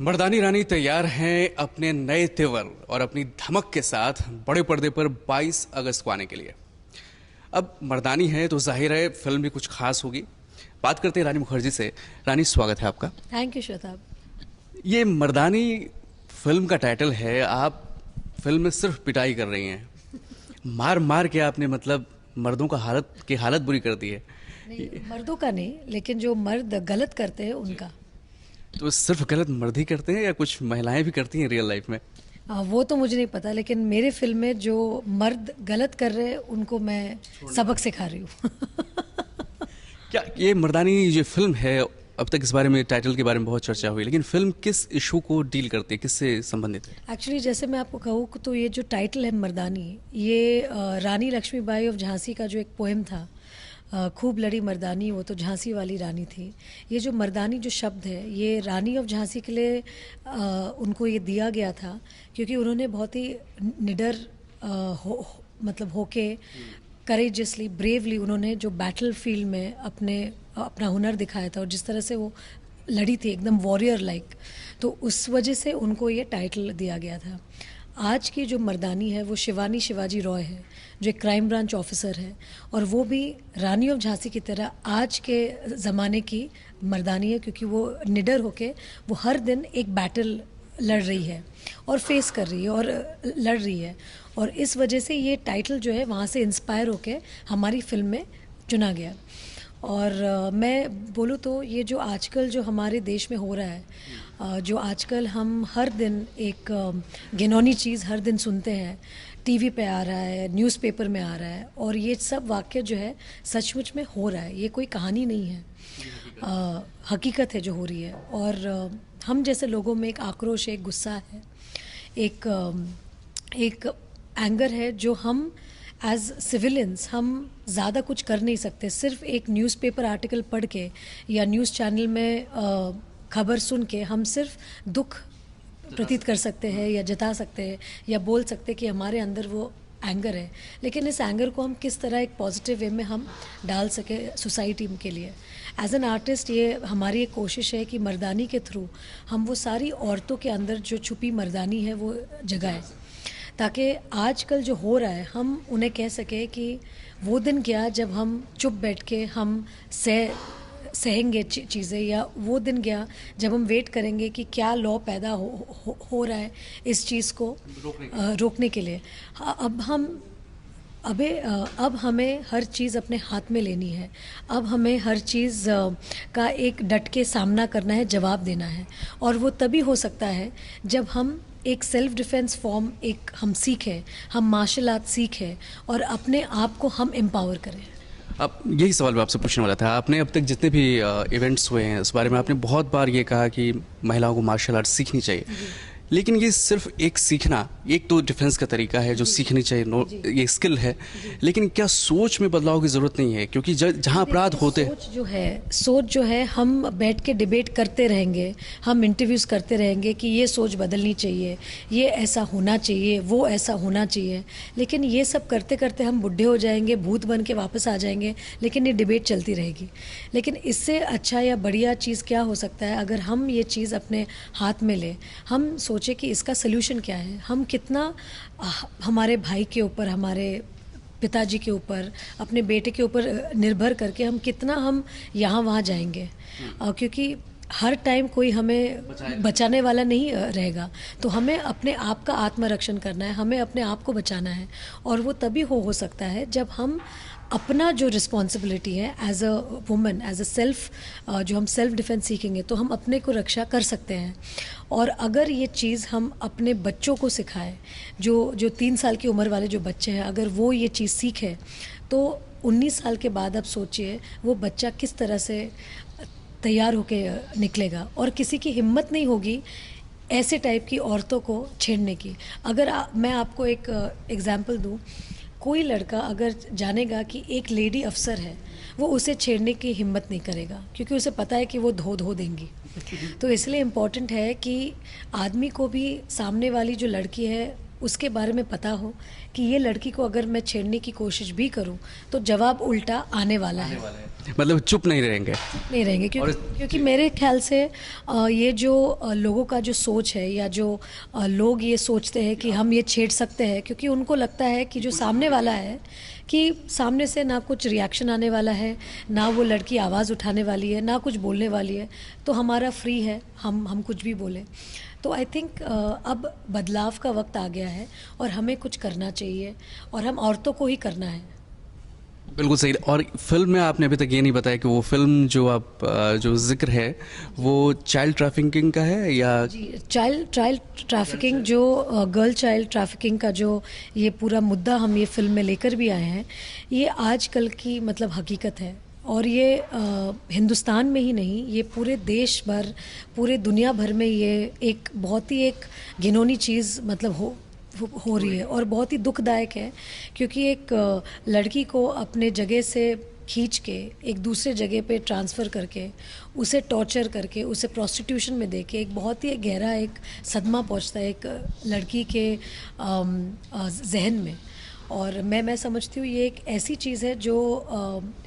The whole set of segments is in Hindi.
मर्दानी रानी तैयार हैं अपने नए तेवर और अपनी धमक के साथ बड़े पर्दे पर 22 अगस्त को आने के लिए। अब मर्दानी है तो जाहिर है फिल्म भी कुछ खास होगी। बात करते हैं रानी मुखर्जी से। रानी, स्वागत है आपका। Thank you Shweta. ये मर्दानी फिल्म का टाइटल है, आप फिल्म में सिर्फ पिटाई कर रही हैं। मार मार के आपने मतलब मर्दों का हालत बुरी कर दी है। नहीं, मर्दों का नहीं, लेकिन जो मर्द गलत करते हैं उनका। तो सिर्फ गलत मर्द ही करते हैं या कुछ महिलाएं भी करती हैं रियल लाइफ में? वो तो मुझे नहीं पता, लेकिन मेरे फिल्म में जो मर्द गलत कर रहे हैं उनको मैं सबक सिखा रही हूँ। क्या ये मर्दानी जो फिल्म है, अब तक इस बारे में, टाइटल के बारे में बहुत चर्चा हुई, लेकिन फिल्म किस इशू को डील करती है, किससे संबंधित है? एक्चुअली जैसे मैं आपको कहूँ तो ये जो टाइटल है मर्दानी, ये रानी लक्ष्मीबाई ऑफ झांसी का जो एक पोएम था, खूब लड़ी मर्दानी वो तो झांसी वाली रानी थी। ये जो मर्दानी जो शब्द है, ये रानी ऑफ झांसी के लिए उनको ये दिया गया था क्योंकि उन्होंने बहुत ही निडर मतलब होके करेजियसली, ब्रेवली उन्होंने जो बैटल फील्ड में अपना हुनर दिखाया था और जिस तरह से वो लड़ी थी एकदम वॉरियर लाइक, तो उस वजह से उनको ये टाइटल दिया गया था। आज की जो मर्दानी है वो शिवानी शिवाजी रॉय है, जो एक क्राइम ब्रांच ऑफिसर है, और वो भी रानी ऑफ झांसी की तरह आज के ज़माने की मर्दानी है क्योंकि वो निडर होके वो हर दिन एक बैटल लड़ रही है और फेस कर रही है और लड़ रही है, और इस वजह से ये टाइटल जो है वहाँ से इंस्पायर होके हमारी फिल्म में चुना गया। और मैं बोलूँ तो ये जो आजकल जो हमारे देश में हो रहा है, जो आजकल हम हर दिन एक घिनौनी चीज़ हर दिन सुनते हैं, टीवी पे आ रहा है, न्यूज़पेपर में आ रहा है, और ये सब वाक्य जो है सचमुच में हो रहा है, ये कोई कहानी नहीं है, हकीकत है जो हो रही है। और हम जैसे लोगों में एक आक्रोश है, एक गुस्सा है, एक एंगर है जो हम एज सिविलियंस हम ज़्यादा कुछ कर नहीं सकते। सिर्फ एक न्यूज़पेपर आर्टिकल पढ़ के या न्यूज़ चैनल में खबर सुन के हम सिर्फ दुख प्रतीत कर सकते हैं या जता सकते हैं या बोल सकते हैं कि हमारे अंदर वो एंगर है, लेकिन इस एंगर को हम किस तरह एक पॉजिटिव वे में हम डाल सके सोसाइटी के लिए। एज एन आर्टिस्ट ये हमारी एक कोशिश है कि मर्दानी के थ्रू हम वो सारी औरतों के अंदर जो छुपी मर्दानी है वो जगाएं, ताकि आजकल जो हो रहा है हम उन्हें कह सके कि वो दिन गया जब हम चुप बैठ के हम सहेंगे चीज़ें, या वो दिन गया जब हम वेट करेंगे कि क्या लॉ पैदा हो रहा है इस चीज़ को रोकने के लिए। अब हमें हर चीज़ अपने हाथ में लेनी है। अब हमें हर चीज़ का एक डट के सामना करना है, जवाब देना है, और वो तभी हो सकता है जब हम एक सेल्फ डिफेंस फॉर्म हम सीखें, हम मार्शल आर्ट सीखें और अपने आप को हम एम्पावर करें। अब यही सवाल मैं आपसे पूछने वाला था। आपने अब तक जितने भी इवेंट्स हुए हैं उस बारे में आपने बहुत बार ये कहा कि महिलाओं को मार्शल आर्ट सीखनी चाहिए, लेकिन ये सिर्फ एक सीखना, एक तो डिफेंस का तरीका है जो सीखनी चाहिए, ये स्किल है, लेकिन क्या सोच में बदलाव की ज़रूरत नहीं है? क्योंकि जहाँ अपराध होते हैं, सोच जो है हम बैठ के डिबेट करते रहेंगे, हम इंटरव्यूज़ करते रहेंगे कि ये सोच बदलनी चाहिए, ये ऐसा होना चाहिए, वो ऐसा होना चाहिए, लेकिन ये सब करते करते हम बुढ़े हो जाएंगे, भूत बन के वापस आ जाएंगे, लेकिन ये डिबेट चलती रहेगी। लेकिन इससे अच्छा या बढ़िया चीज़ क्या हो सकता है अगर हम ये चीज़ अपने हाथ में लें, हम सोचे कि इसका सलूशन क्या है, हम कितना हमारे भाई के ऊपर, हमारे पिताजी के ऊपर, अपने बेटे के ऊपर निर्भर करके हम कितना हम यहाँ वहाँ जाएंगे, क्योंकि हर टाइम कोई हमें बचाने वाला नहीं रहेगा। तो हमें अपने आप का आत्मरक्षण करना है, हमें अपने आप को बचाना है, और वो तभी हो सकता है जब हम अपना जो रिस्पॉन्सिबिलिटी है as a woman, as a self, जो हम सेल्फ डिफेंस सीखेंगे तो हम अपने को रक्षा कर सकते हैं। और अगर ये चीज़ हम अपने बच्चों को सिखाएं, जो 3 साल की उम्र वाले जो बच्चे हैं, अगर वो ये चीज़ सीखे तो 19 साल के बाद आप सोचिए वो बच्चा किस तरह से तैयार होके निकलेगा, और किसी की हिम्मत नहीं होगी ऐसे टाइप की औरतों को छेड़ने की। अगर मैं आपको एक एग्जाम्पल दूँ, कोई लड़का अगर जानेगा कि एक लेडी अफसर है, वो उसे छेड़ने की हिम्मत नहीं करेगा क्योंकि उसे पता है कि वो धो देंगी। तो इसलिए इम्पॉर्टेंट है कि आदमी को भी सामने वाली जो लड़की है उसके बारे में पता हो कि ये लड़की को अगर मैं छेड़ने की कोशिश भी करूं तो जवाब उल्टा आने वाला है। मतलब चुप नहीं रहेंगे। नहीं रहेंगे क्योंकि मेरे ख्याल से ये जो लोगों का जो सोच है, या जो लोग ये सोचते हैं कि हम ये छेड़ सकते हैं, क्योंकि उनको लगता है कि जो सामने वाला है, कि सामने से ना कुछ रिएक्शन आने वाला है, ना वो लड़की आवाज़ उठाने वाली है, ना कुछ बोलने वाली है, तो हमारा फ्री है, हम कुछ भी बोलें। तो आई थिंक अब बदलाव का वक्त आ गया है और हमें कुछ करना चाहिए, और हम औरतों को ही करना है। बिल्कुल सही। और फिल्म में आपने अभी तक ये नहीं बताया कि वो फिल्म जो आप जो जिक्र है वो चाइल्ड ट्रैफिकिंग का है या चाइल्ड ट्रैफिकिंग, जो गर्ल चाइल्ड ट्रैफिकिंग का जो ये पूरा मुद्दा हम ये फिल्म में लेकर भी आए हैं, ये आजकल की मतलब हकीकत है। और ये हिंदुस्तान में ही नहीं, ये पूरे देश भर, पूरे दुनिया भर में ये एक बहुत ही एक घिनौनी चीज़ मतलब हो रही है, और बहुत ही दुखदायक है। क्योंकि एक लड़की को अपने जगह से खींच के एक दूसरे जगह पे ट्रांसफ़र करके, उसे टॉर्चर करके, उसे प्रोस्टिट्यूशन में दे के एक बहुत ही गहरा एक सदमा पहुंचता है एक लड़की के जहन में। और मैं समझती हूँ ये एक ऐसी चीज़ है जो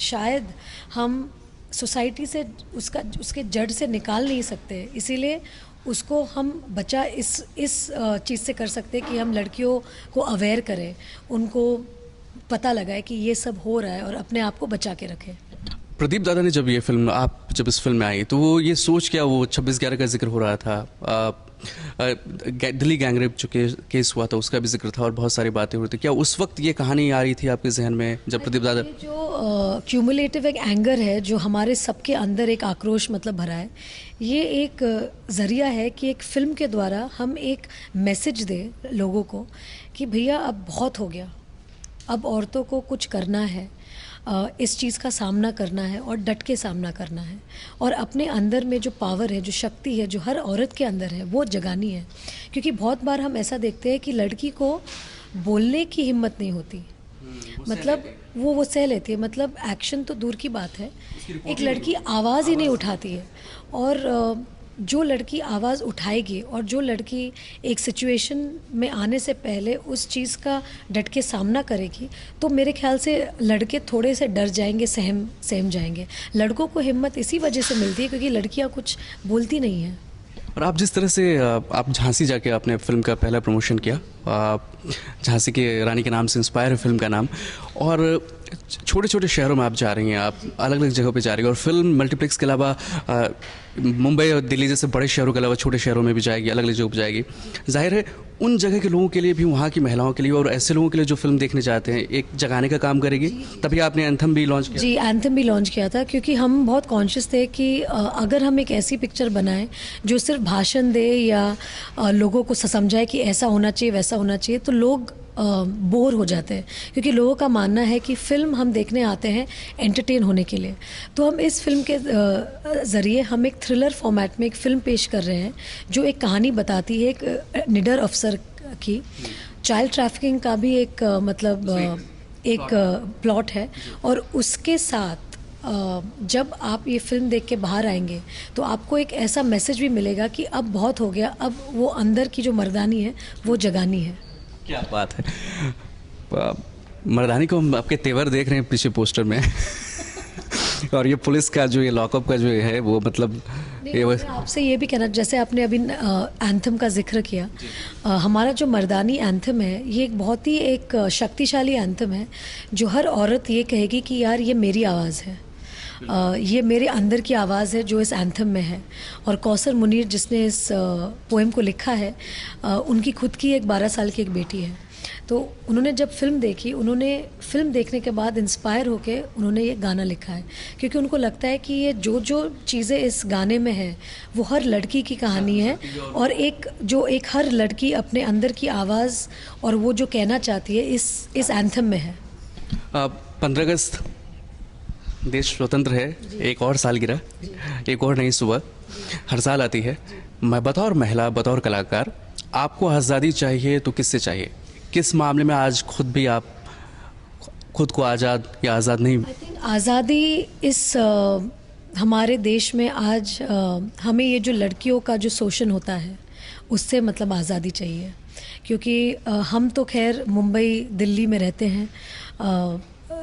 शायद हम सोसाइटी से उसके जड़ से निकाल नहीं सकते। इसीलिए उसको हम बचा इस चीज़ से कर सकते हैं कि हम लड़कियों को अवेयर करें, उनको पता लगाए कि ये सब हो रहा है, और अपने आप को बचा के रखें। प्रदीप दादा ने जब इस फिल्म में आई तो वो ये सोच क्या, वो 26/11 का जिक्र हो रहा था, दिल्ली गैंगरेप जो केस हुआ था उसका भी जिक्र था, और बहुत सारी बातें हो रही थी। क्या उस वक्त ये कहानी आ रही थी आपके जहन में जब प्रदीप दादा? जो क्यूमुलेटिव एक एंगर है, जो हमारे सबके अंदर एक आक्रोश मतलब भरा है, ये एक ज़रिया है कि एक फिल्म के द्वारा हम एक मैसेज दें लोगों को कि भैया अब बहुत हो गया, अब औरतों को कुछ करना है, इस चीज़ का सामना करना है, और डट के सामना करना है, और अपने अंदर में जो पावर है, जो शक्ति है, जो हर औरत के अंदर है, वो जगानी है। क्योंकि बहुत बार हम ऐसा देखते हैं कि लड़की को बोलने की हिम्मत नहीं होती, मतलब वो सह लेती है, मतलब एक्शन तो दूर की बात है, एक लड़की आवाज़ ही नहीं उठाती है। और जो लड़की आवाज़ उठाएगी, और जो लड़की एक सिचुएशन में आने से पहले उस चीज़ का डट के सामना करेगी, तो मेरे ख्याल से लड़के थोड़े से डर जाएंगे, सहम जाएंगे। लड़कों को हिम्मत इसी वजह से मिलती है क्योंकि लड़कियां कुछ बोलती नहीं हैं। और आप जिस तरह से आप झांसी जाके आपने फिल्म का पहला प्रमोशन किया, झांसी के रानी के नाम से इंस्पायर है फिल्म का नाम, और छोटे छोटे शहरों में आप जा रही हैं, आप अलग अलग जगहों पे जा रही हैं, और फिल्म मल्टीप्लेक्स के अलावा मुंबई और दिल्ली जैसे बड़े शहरों के अलावा छोटे शहरों में भी जाएगी, अलग अलग जगहों पर जाएगी। जाहिर है उन जगह के लोगों के लिए भी, वहाँ की महिलाओं के लिए और ऐसे लोगों के लिए जो फिल्म देखने जाते हैं, एक जगाने का काम करेगी। तभी आपने एंथम भी लॉन्च किया? जी, एंथम भी लॉन्च किया था क्योंकि हम बहुत कॉन्शियस थे कि अगर हम एक ऐसी पिक्चर बनाएं जो सिर्फ भाषण दे या लोगों को समझाए कि ऐसा होना चाहिए, वैसा होना चाहिए, तो लोग बोर हो जाते हैं। क्योंकि लोगों का मानना है कि फ़िल्म हम देखने आते हैं एंटरटेन होने के लिए। तो हम इस फिल्म के ज़रिए हम एक थ्रिलर फॉर्मेट में एक फ़िल्म पेश कर रहे हैं जो एक कहानी बताती है एक निडर अफसर की। चाइल्ड ट्रैफिकिंग का भी एक मतलब एक प्लॉट है, और उसके साथ जब आप ये फिल्म देख के बाहर आएंगे तो आपको एक ऐसा मैसेज भी मिलेगा कि अब बहुत हो गया, अब वो अंदर की जो मर्दानी है वो जगानी है। क्या बात है। मर्दानी को हम आपके तेवर देख रहे हैं पीछे पोस्टर में और ये पुलिस का जो ये लॉकअप का जो है वो मतलब आपसे ये भी कहना, जैसे आपने अभी एंथम का जिक्र किया, हमारा जो मर्दानी एंथम है ये एक बहुत ही एक शक्तिशाली एंथम है जो हर औरत ये कहेगी कि यार ये मेरी आवाज़ है, ये मेरे अंदर की आवाज़ है जो इस एंथम में है। और कौसर मुनीर जिसने इस पोएम को लिखा है, उनकी खुद की एक 12 साल की एक बेटी है। तो उन्होंने जब फिल्म देखी, उन्होंने फिल्म देखने के बाद इंस्पायर होके उन्होंने ये गाना लिखा है, क्योंकि उनको लगता है कि ये जो चीज़ें इस गाने में है वो हर लड़की की कहानी है, और एक हर लड़की अपने अंदर की आवाज़ और वो जो कहना चाहती है इस एंथम में है। 15 अगस्त देश स्वतंत्र है, एक और साल गिरा, एक और नई सुबह हर साल आती है। मैं बतौर महिला, बतौर कलाकार, आपको आज़ादी चाहिए तो किससे चाहिए? किस मामले में आज आप खुद को आज़ाद या आज़ाद नहीं? आई थिंक आज़ादी इस हमारे देश में आज हमें ये जो लड़कियों का जो शोषण होता है उससे मतलब आज़ादी चाहिए। क्योंकि हम तो खैर मुंबई दिल्ली में रहते हैं,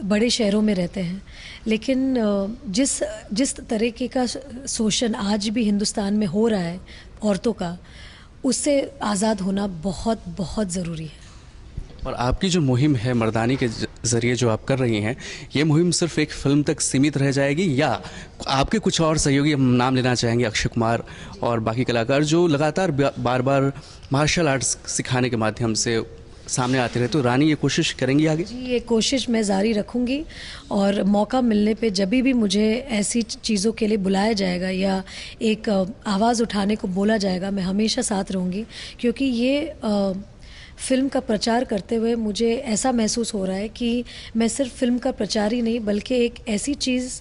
बड़े शहरों में रहते हैं, लेकिन जिस जिस तरीके का शोषण आज भी हिंदुस्तान में हो रहा है औरतों का, उससे आज़ाद होना बहुत बहुत ज़रूरी है। और आपकी जो मुहिम है मर्दानी के ज़रिए जो आप कर रही हैं, ये मुहिम सिर्फ एक फिल्म तक सीमित रह जाएगी या आपके कुछ और सहयोगी, हम नाम लेना चाहेंगे अक्षय कुमार और बाकी कलाकार जो लगातार बार बार मार्शल आर्ट्स सिखाने के माध्यम से सामने आते रहे, तो रानी ये कोशिश करेंगी आगे? जी, ये कोशिश मैं जारी रखूंगी और मौका मिलने पे जब भी मुझे ऐसी चीज़ों के लिए बुलाया जाएगा या एक आवाज़ उठाने को बोला जाएगा, मैं हमेशा साथ रहूंगी। क्योंकि ये फिल्म का प्रचार करते हुए मुझे ऐसा महसूस हो रहा है कि मैं सिर्फ फिल्म का प्रचार ही नहीं बल्कि एक ऐसी चीज़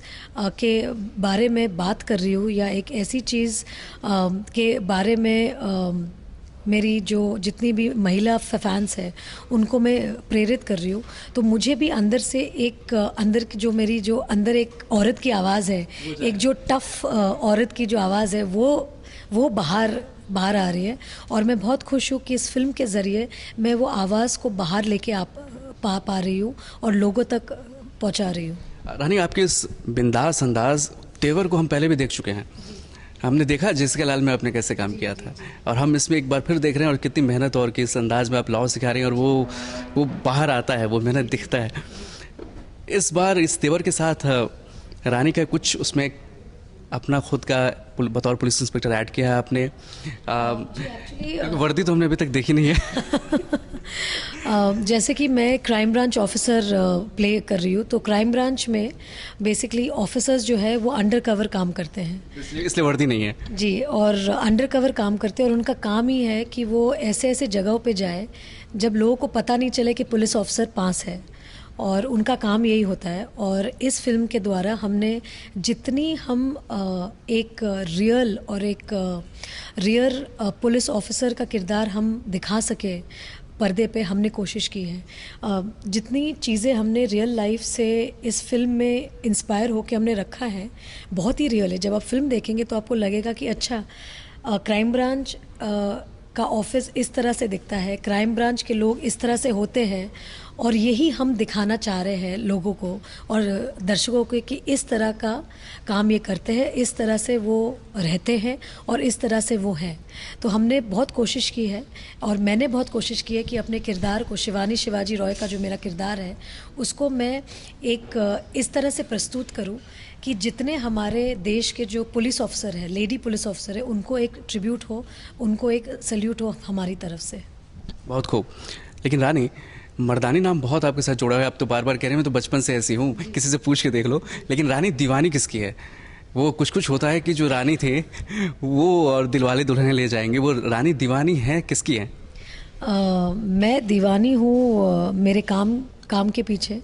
के बारे में बात कर रही हूँ या एक ऐसी चीज़ के बारे में मेरी जो जितनी भी महिला फैंस हैं उनको मैं प्रेरित कर रही हूँ। तो मुझे भी अंदर से एक अंदर की जो मेरी जो अंदर एक औरत की आवाज़ है, एक जो टफ औरत की जो आवाज़ है वो बाहर आ रही है। और मैं बहुत खुश हूँ कि इस फिल्म के ज़रिए मैं वो आवाज़ को बाहर लेके पा रही हूँ और लोगों तक पहुँचा रही हूँ। रानी, आपके इस बिंदास अंदाज तेवर को हम पहले भी देख चुके हैं। हमने देखा जिसके लाल में आपने कैसे काम किया था, और हम इसमें एक बार फिर देख रहे हैं और कितनी मेहनत और किस अंदाज में आप लाओ सिखा रहे हैं, और वो बाहर आता है, वो मेहनत दिखता है। इस बार इस तेवर के साथ रानी का कुछ उसमें अपना खुद का बतौर पुलिस इंस्पेक्टर ऐड किया है आपने। वर्दी तो हमने अभी तक देखी नहीं है। जैसे कि मैं क्राइम ब्रांच ऑफिसर प्ले कर रही हूँ, तो क्राइम ब्रांच में बेसिकली ऑफिसर्स जो है वो अंडर कवर काम करते हैं, इसलिए वर्दी नहीं है जी। और अंडर कवर काम करते हैं और उनका काम ही है कि वो ऐसे ऐसे जगहों पे जाए जब लोगों को पता नहीं चले कि पुलिस ऑफिसर पास है, और उनका काम यही होता है। और इस फिल्म के द्वारा हमने जितनी हम एक रियल पुलिस ऑफिसर का किरदार हम दिखा सके पर्दे पे, हमने कोशिश की है। जितनी चीज़ें हमने रियल लाइफ से इस फिल्म में इंस्पायर होकर हमने रखा है, बहुत ही रियल है। जब आप फिल्म देखेंगे तो आपको लगेगा कि अच्छा, क्राइम ब्रांच का ऑफिस इस तरह से दिखता है, क्राइम ब्रांच के लोग इस तरह से होते हैं, और यही हम दिखाना चाह रहे हैं लोगों को और दर्शकों को कि इस तरह का काम ये करते हैं, इस तरह से वो रहते हैं और इस तरह से वो हैं। तो हमने बहुत कोशिश की है और मैंने बहुत कोशिश की है कि अपने किरदार को, शिवाजी रॉय का जो मेरा किरदार है, उसको मैं एक इस तरह से प्रस्तुत करूं कि जितने हमारे देश के जो पुलिस ऑफिसर हैं, लेडी पुलिस ऑफिसर है, उनको एक ट्रिब्यूट हो, उनको एक सल्यूट हो हमारी तरफ से। बहुत खूब। लेकिन रानी, मर्दानी नाम बहुत आपके साथ जुड़ा हुआ है, आप तो बार बार कह रहे हैं मैं तो बचपन से ऐसी हूँ, किसी से पूछ के देख लो। लेकिन रानी दीवानी किसकी है? वो कुछ होता है कि जो रानी थे वो और दिलवाले दुल्हनिया ले जाएंगे, वो रानी दीवानी है किसकी है? मैं दीवानी हूँ मेरे काम के पीछे।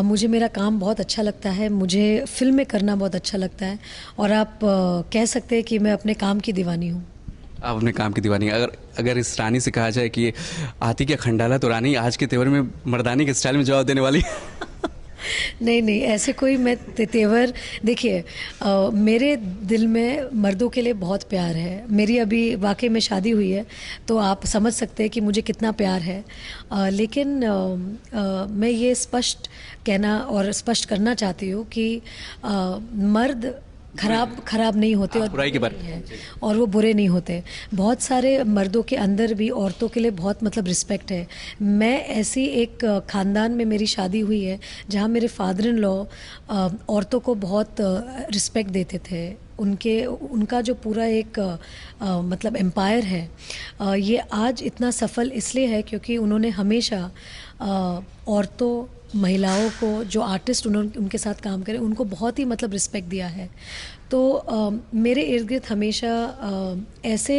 मुझे मेरा काम बहुत अच्छा लगता है, मुझे फिल्में करना बहुत अच्छा लगता है, और आप कह सकते हैं कि मैं अपने काम की दीवानी हूँ। आप अपने काम की दीवानी। अगर इस रानी से कहा जाए कि आती क्या खंडाला, तो रानी आज के तेवर में मर्दानी के स्टाइल में जवाब देने वाली। नहीं, ऐसे कोई मैं तेवर, देखिए मेरे दिल में मर्दों के लिए बहुत प्यार है। मेरी अभी वाकई में शादी हुई है, तो आप समझ सकते हैं कि मुझे कितना प्यार है। लेकिन मैं ये स्पष्ट कहना और स्पष्ट करना चाहती हूँ कि मर्द खराब नहीं होते और बुराई के बारे है, और वो बुरे नहीं होते। बहुत सारे मर्दों के अंदर भी औरतों के लिए बहुत रिस्पेक्ट है। मैं ऐसी एक ख़ानदान में मेरी शादी हुई है जहाँ मेरे फादर इन लॉ औरतों को बहुत रिस्पेक्ट देते थे। उनका जो पूरा एक एम्पायर है, ये आज इतना सफल इसलिए है क्योंकि उन्होंने हमेशा औरतों, महिलाओं को, जो आर्टिस्ट उनके साथ काम करें, उनको बहुत ही रिस्पेक्ट दिया है। तो मेरे इर्द गिर्द हमेशा ऐसे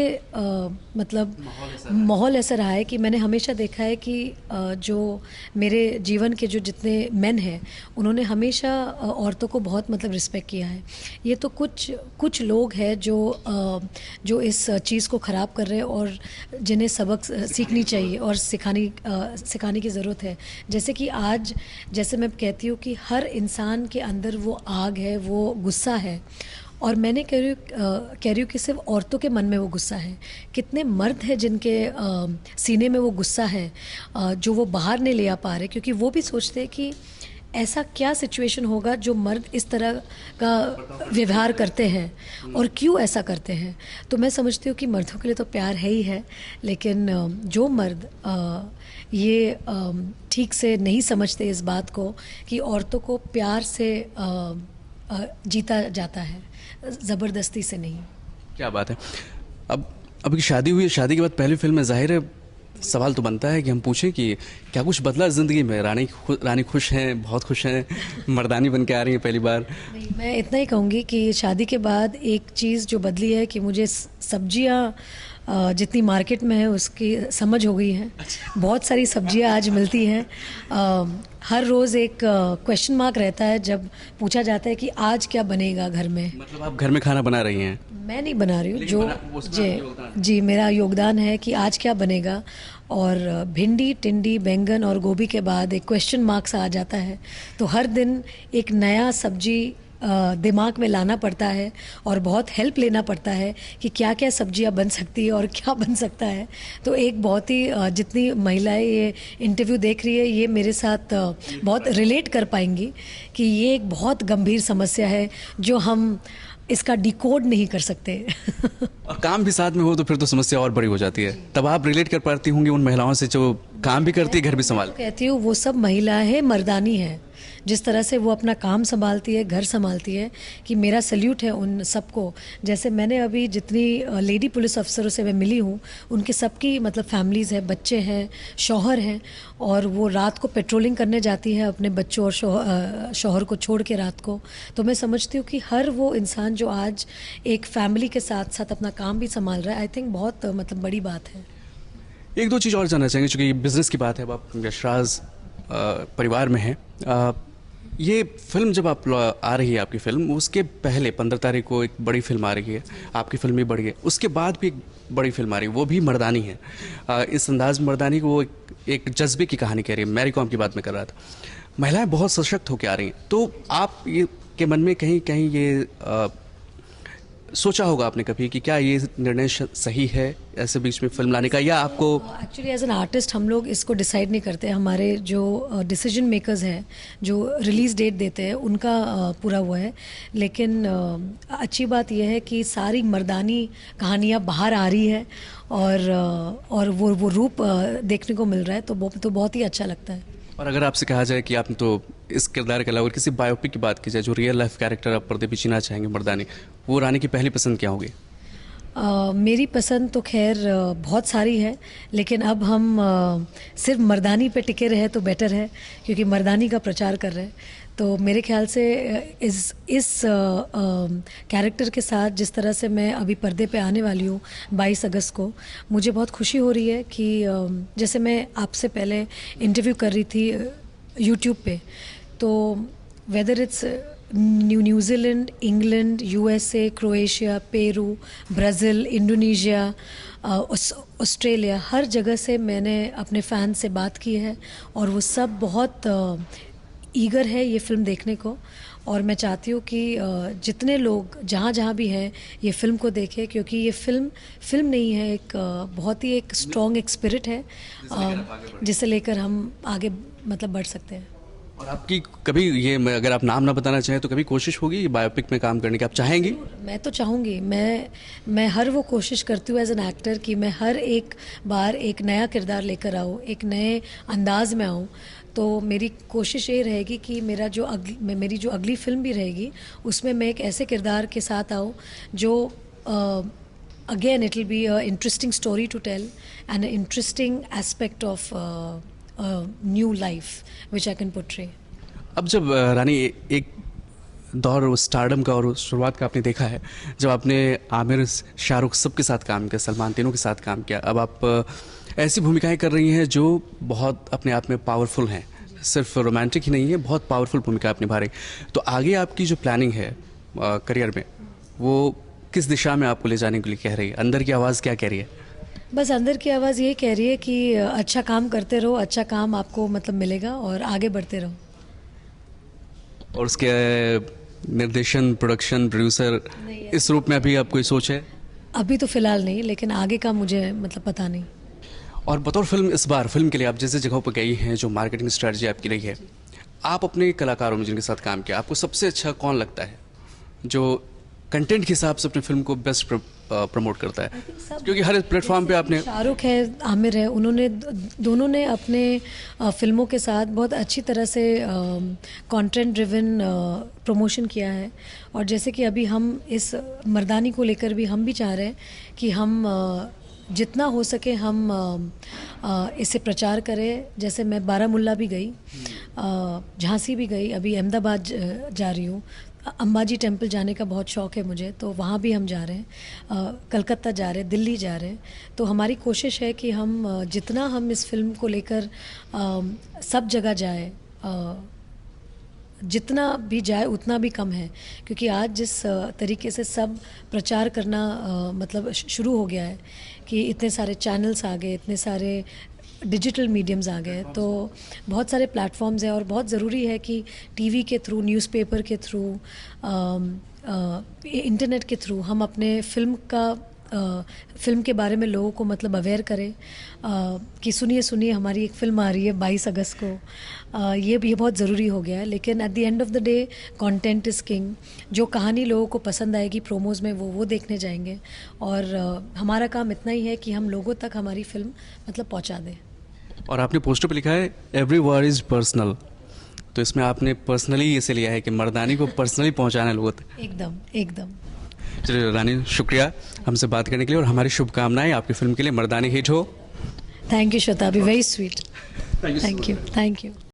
माहौल ऐसा रहा है कि मैंने हमेशा देखा है कि जो मेरे जीवन के जो जितने मेन हैं, उन्होंने हमेशा औरतों को बहुत रिस्पेक्ट किया है। ये तो कुछ लोग हैं जो इस चीज़ को ख़राब कर रहे हैं और जिन्हें सबक सीखनी चाहिए और सिखाने की ज़रूरत है। जैसे कि आज, जैसे मैं कहती हूँ कि हर इंसान के अंदर वो आग है, वो गुस्सा है, और मैंने कह रही हूँ कि सिर्फ औरतों के मन में वो गुस्सा है, कितने मर्द हैं जिनके सीने में वो गुस्सा है, जो वो बाहर नहीं ले आ पा रहे, क्योंकि वो भी सोचते हैं कि ऐसा क्या सिचुएशन होगा जो मर्द इस तरह का व्यवहार करते हैं और क्यों ऐसा करते हैं। तो मैं समझती हूँ कि मर्दों के लिए तो प्यार है ही है, लेकिन जो मर्द ये ठीक से नहीं समझते इस बात को कि औरतों को प्यार से जीता जाता है, ज़बरदस्ती से नहीं। क्या बात है। अब अभी शादी हुई है, शादी के बाद पहली फिल्म में, जाहिर है सवाल तो बनता है कि हम पूछें कि क्या कुछ बदला ज़िंदगी में। रानी खुश हैं, बहुत खुश हैं, मर्दानी बन के आ रही हैं पहली बार। नहीं, मैं इतना ही कहूँगी कि शादी के बाद एक चीज़ जो बदली है कि मुझे सब्जियाँ जितनी मार्केट में है उसकी समझ हो गई है। बहुत सारी सब्जियां आज मिलती हैं। हर रोज़ एक क्वेश्चन मार्क रहता है जब पूछा जाता है कि आज क्या बनेगा घर में। मतलब आप घर में खाना बना रही हैं? मैं नहीं बना रही हूँ, जी मेरा योगदान है कि आज क्या बनेगा। और भिंडी, टिंडी, बैंगन और गोभी के बाद एक क्वेश्चन मार्क सा आ जाता है। तो हर दिन एक नया सब्जी दिमाग में लाना पड़ता है और बहुत हेल्प लेना पड़ता है कि क्या क्या सब्जियां बन सकती है और क्या बन सकता है। तो एक बहुत ही जितनी महिलाएं ये इंटरव्यू देख रही है ये मेरे साथ बहुत रिलेट कर पाएंगी कि ये एक बहुत गंभीर समस्या है जो हम इसका डिकोड नहीं कर सकते। और काम भी साथ में हो तो फिर तो समस्या और बड़ी हो जाती है। तब आप रिलेट कर पाती होंगी उन महिलाओं से जो काम भी करती है, घर भी संभाल। कहती हूँ वो सब महिलाएं हैं, मर्दानी है। जिस तरह से वो अपना काम संभालती है, घर संभालती है, कि मेरा सल्यूट है उन सबको। जैसे मैंने अभी जितनी लेडी पुलिस अफसरों से मैं मिली हूँ, उनके सबकी मतलब फैमिलीज़ है, बच्चे हैं, शौहर हैं, और वो रात को पेट्रोलिंग करने जाती है अपने बच्चों और शौहर को छोड़ के रात को। तो मैं समझती हूँ कि हर वो इंसान जो आज एक फैमिली के साथ साथ अपना काम भी संभाल रहा है, आई थिंक बहुत मतलब बड़ी बात है। एक दो चीज़ और जानना चाहेंगे, चूँकि बिजनेस की बात है, अब आप यशराज परिवार में हैं। ये फिल्म जब आप आ रही है, आपकी फिल्म, उसके पहले 15 तारीख को एक बड़ी फिल्म आ रही है, आपकी फिल्म भी बड़ी है, उसके बाद भी एक बड़ी फिल्म आ रही है, वो भी मर्दानी है। इस अंदाज मर्दानी को वो एक जज्बे की कहानी कह रही है। मैरी कॉम की बात मैं कर रहा था। महिलाएं बहुत सशक्त होकर आ रही हैं, तो आप ये के मन में कहीं कहीं ये सोचा होगा आपने कभी कि क्या ये निर्णय सही है ऐसे बीच में फिल्म लाने का, या आपको? एक्चुअली एज एन आर्टिस्ट हम लोग इसको डिसाइड नहीं करते। हमारे जो डिसीजन मेकर्स हैं, जो रिलीज़ डेट देते हैं, उनका पूरा हुआ है। लेकिन अच्छी बात यह है कि सारी मर्दानी कहानियाँ बाहर आ रही है और वो रूप देखने को मिल रहा है, तो बहुत ही अच्छा लगता है। और अगर आपसे कहा जाए कि आपने तो इस किरदार के अलावा किसी बायोपिक की बात की जाए, जो रियल लाइफ कैरेक्टर आप पर्दे पे जीना चाहेंगे मर्दानी, वो रानी की पहली पसंद क्या होगी? मेरी पसंद तो खैर बहुत सारी है, लेकिन अब हम सिर्फ मर्दानी पे टिके रहे तो बेटर है, क्योंकि मर्दानी का प्रचार कर रहे हैं। तो मेरे ख्याल से इस कैरेक्टर के साथ जिस तरह से मैं अभी पर्दे पे आने वाली हूँ 22 अगस्त को, मुझे बहुत खुशी हो रही है कि जैसे मैं आपसे पहले इंटरव्यू कर रही थी यूट्यूब पे, तो whether it's New Zealand, England, USA, Croatia, Peru, Brazil, Indonesia, Australia, हर जगह से मैंने अपने फ़ैन से बात की है और वो सब बहुत ईगर है ये फ़िल्म देखने को। और मैं चाहती हूँ कि जितने लोग जहाँ जहाँ भी हैं ये फ़िल्म को देखें, क्योंकि ये फ़िल्म नहीं है, एक बहुत ही एक स्ट्रॉन्ग एक स्पिरिट है जिसे लेकर हम आगे मतलब बढ़ सकते हैं। और आपकी कभी ये, अगर आप नाम ना बताना चाहें तो, कभी कोशिश होगी बायोपिक में काम करने की? आप चाहेंगी? मैं तो चाहूँगी। मैं हर वो कोशिश करती हूँ एज एन एक्टर कि मैं हर एक बार एक नया किरदार लेकर आऊँ, एक नए अंदाज में आऊँ। तो मेरी कोशिश ये रहेगी कि मेरी जो अगली फिल्म भी रहेगी उसमें मैं एक ऐसे किरदार के साथ आऊँ जो again it will be a interesting story to tell and interesting aspect of new life which I can portray. अब जब रानी एक दौर स्टारडम का और शुरुआत का आपने देखा है, जब आपने आमिर, शाहरुख सबके साथ काम किया, सलमान, तीनों के साथ काम किया, अब आप ऐसी भूमिकाएं कर रही हैं जो बहुत अपने आप में पावरफुल हैं, सिर्फ रोमांटिक ही नहीं है, बहुत पावरफुल भूमिका आप निभा रही। तो आगे आपकी जो प्लानिंग है करियर में, वो किस दिशा में आपको ले जाने के लिए कह रही है? अंदर की आवाज़ क्या कह रही है? बस अंदर की आवाज़ ये कह रही है कि अच्छा काम करते रहो, अच्छा काम आपको मतलब मिलेगा और आगे बढ़ते रहो। और उसके निर्देशन, प्रोडक्शन, प्रोड्यूसर, इस रूप में अभी आप कोई सोच है? अभी तो फिलहाल नहीं, लेकिन आगे का मुझे मतलब पता नहीं। और बतौर फिल्म, इस बार फिल्म के लिए आप जिस जगहों पर गई हैं, जो मार्केटिंग स्ट्रेटजी आपकी रही है, आप अपने कलाकारों में जिनके साथ काम किया, आपको सबसे अच्छा कौन लगता है जो कंटेंट के हिसाब से अपनी फिल्म को बेस्ट प्रमोट करता है? क्योंकि हर प्लेटफॉर्म पे आपने शाहरुख है, आमिर है, उन्होंने दोनों ने अपने फिल्मों के साथ बहुत अच्छी तरह से कंटेंट ड्रिवन प्रमोशन किया है। और जैसे कि अभी हम इस मर्दानी को लेकर भी हम भी चाह रहे हैं कि हम जितना हो सके हम इसे प्रचार करें। जैसे मैं बारामुल्ला भी गई, झांसी भी गई, अभी अहमदाबाद जा रही हूँ। अंबाजी टेम्पल जाने का बहुत शौक़ है मुझे, तो वहाँ भी हम जा रहे हैं। कलकत्ता जा रहे हैं, दिल्ली जा रहे हैं। तो हमारी कोशिश है कि हम जितना हम इस फिल्म को लेकर सब जगह जाए, जितना भी जाए उतना भी कम है। क्योंकि आज जिस तरीके से सब प्रचार करना मतलब शुरू हो गया है कि इतने सारे चैनल्स आ गए, इतने सारे डिजिटल मीडियम्स आ गए, तो बहुत सारे प्लेटफॉर्म्स हैं और बहुत ज़रूरी है कि टीवी के थ्रू, न्यूज़पेपर के थ्रू, इंटरनेट के थ्रू हम अपने फिल्म के बारे में लोगों को मतलब अवेयर करें कि सुनिए हमारी एक फ़िल्म आ रही है 22 अगस्त को। ये बहुत ज़रूरी हो गया है। लेकिन at the end of the day content is king. जो कहानी लोगों को पसंद आएगी प्रोमोज़ में वो देखने जाएंगे। और हमारा काम इतना ही है कि हम लोगों तक हमारी फ़िल्म मतलब पहुंचा दें। और आपने पोस्टर पे लिखा है एवरी वर्ड इज़ पर्सनल, तो इसमें आपने पर्सनली इसे लिया है कि मर्दानी को पर्सनली पहुंचाना है लोगों तक। एकदम। चलिए रानी, शुक्रिया हमसे बात करने के लिए और हमारी शुभकामनाएं आपकी फिल्म के लिए। मर्दानी हिट हो। Thank you Shweta, be very sweet. Thank you.